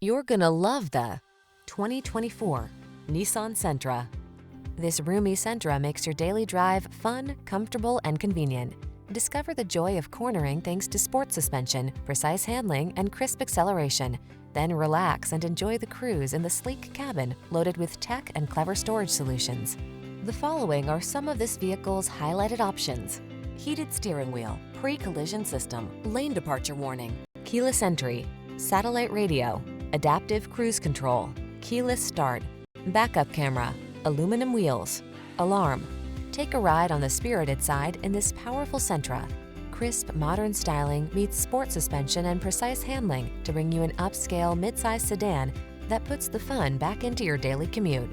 You're gonna love the 2024 Nissan Sentra. This roomy Sentra makes your daily drive fun, comfortable, and convenient. Discover the joy of cornering thanks to sport suspension, precise handling, and crisp acceleration. Then relax and enjoy the cruise in the sleek cabin loaded with tech and clever storage solutions. The following are some of this vehicle's highlighted options: heated steering wheel, pre-collision system, lane departure warning, keyless entry, satellite radio, adaptive cruise control, keyless start, backup camera, aluminum wheels, alarm. Take a ride on the spirited side in this powerful Sentra. Crisp, modern styling meets sport suspension and precise handling to bring you an upscale midsize sedan that puts the fun back into your daily commute.